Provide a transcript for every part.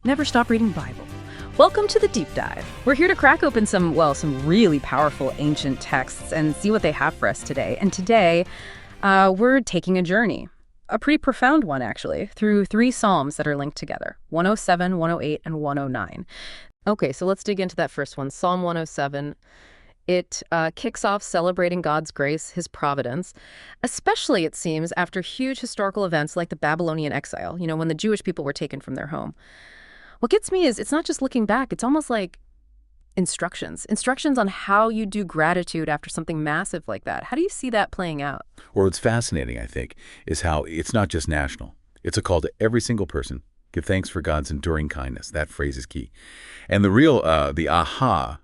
Never stop reading Bible. Welcome to the Deep Dive. We're here to crack open some really powerful ancient texts and see what they have for us today. And today, we're taking a journey, a pretty profound one actually, through 3 Psalms that are linked together, 107, 108, and 109. Okay, so let's dig into that first one, Psalm 107. It kicks off celebrating God's grace, his providence, especially, it seems, after huge historical events like the Babylonian exile, when the Jewish people were taken from their home. What gets me is it's not just looking back, it's almost like instructions on how you do gratitude after something massive like that. How do you see that playing out? Or what's fascinating, I think, is how it's not just national. It's a call to every single person. Give thanks for God's enduring kindness. That phrase is key. And the aha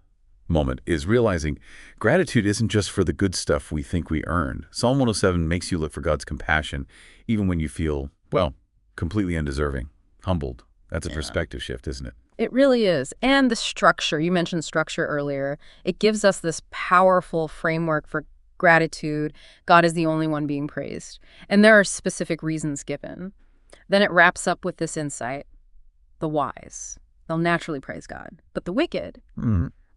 moment is realizing gratitude isn't just for the good stuff we think we earned. Psalm 107 makes you look for God's compassion even when you feel, completely undeserving, humbled. That's a perspective shift, isn't it? It really is. And the structure, you mentioned structure earlier, it gives us this powerful framework for gratitude. God is the only one being praised. And there are specific reasons given. Then it wraps up with this insight. The wise, they'll naturally praise God. But the wicked,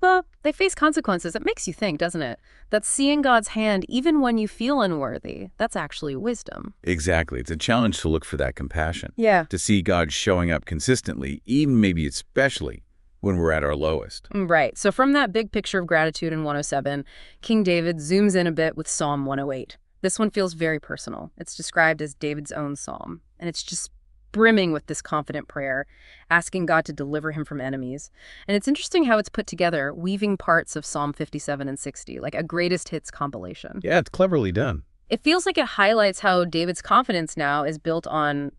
well, they face consequences. It makes you think, doesn't it? That seeing God's hand, even when you feel unworthy, that's actually wisdom. Exactly. It's a challenge to look for that compassion. Yeah. To see God showing up consistently, even maybe especially when we're at our lowest. Right. So from that big picture of gratitude in 107, King David zooms in a bit with Psalm 108. This one feels very personal. It's described as David's own psalm, and it's just brimming with this confident prayer, asking God to deliver him from enemies. And it's interesting how it's put together, weaving parts of Psalm 57 and 60, like a greatest hits compilation. Yeah, it's cleverly done. It feels like it highlights how David's confidence now is built on,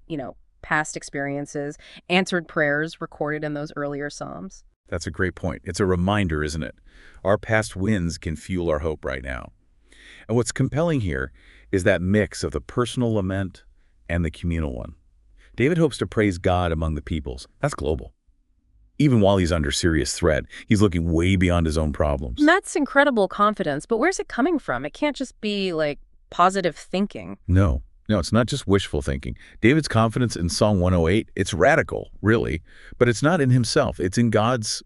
past experiences, answered prayers recorded in those earlier Psalms. That's a great point. It's a reminder, isn't it? Our past wins can fuel our hope right now. And what's compelling here is that mix of the personal lament and the communal one. David hopes to praise God among the peoples. That's global. Even while he's under serious threat, he's looking way beyond his own problems. And that's incredible confidence, but where's it coming from? It can't just be, positive thinking. No, it's not just wishful thinking. David's confidence in Psalm 108, it's radical, really, but it's not in himself. It's in God's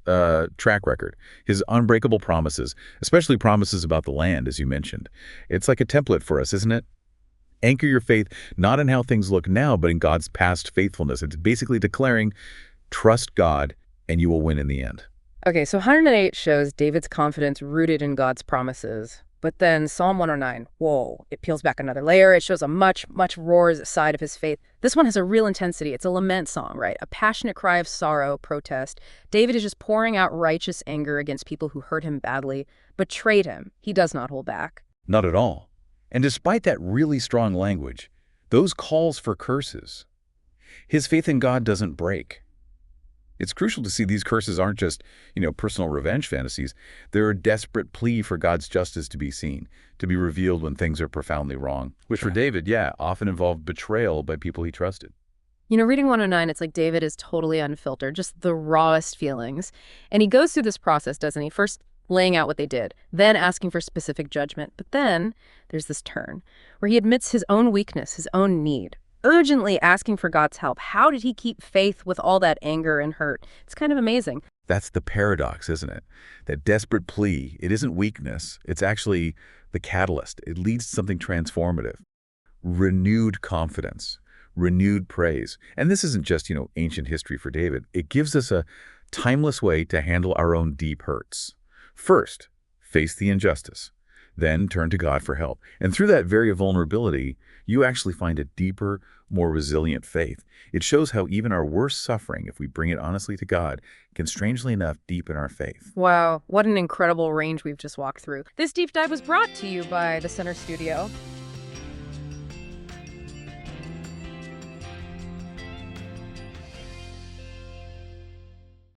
track record, his unbreakable promises, especially promises about the land, as you mentioned. It's like a template for us, isn't it? Anchor your faith not in how things look now, but in God's past faithfulness. It's basically declaring, trust God, and you will win in the end. Okay, so 108 shows David's confidence rooted in God's promises. But then Psalm 109, it peels back another layer. It shows a much, much roars side of his faith. This one has a real intensity. It's a lament song, right? A passionate cry of sorrow, protest. David is just pouring out righteous anger against people who hurt him badly, betrayed him. He does not hold back. Not at all. And despite that really strong language, those calls for curses, his faith in God doesn't break. It's crucial to see these curses aren't just, personal revenge fantasies. They're a desperate plea for God's justice to be seen, to be revealed when things are profoundly wrong, which for David, often involved betrayal by people he trusted. Reading 109, it's like David is totally unfiltered, just the rawest feelings. And he goes through this process, doesn't he? First, laying out what they did, then asking for specific judgment. But then there's this turn where he admits his own weakness, his own need, urgently asking for God's help. How did he keep faith with all that anger and hurt? It's kind of amazing. That's the paradox, isn't it? That desperate plea, it isn't weakness. It's actually the catalyst. It leads to something transformative. Renewed confidence, renewed praise. And this isn't just, ancient history for David. It gives us a timeless way to handle our own deep hurts. First, face the injustice, then turn to God for help. And through that very vulnerability, you actually find a deeper, more resilient faith. It shows how even our worst suffering, if we bring it honestly to God, can strangely enough deepen our faith. Wow, what an incredible range we've just walked through. This deep dive was brought to you by the Center Studio.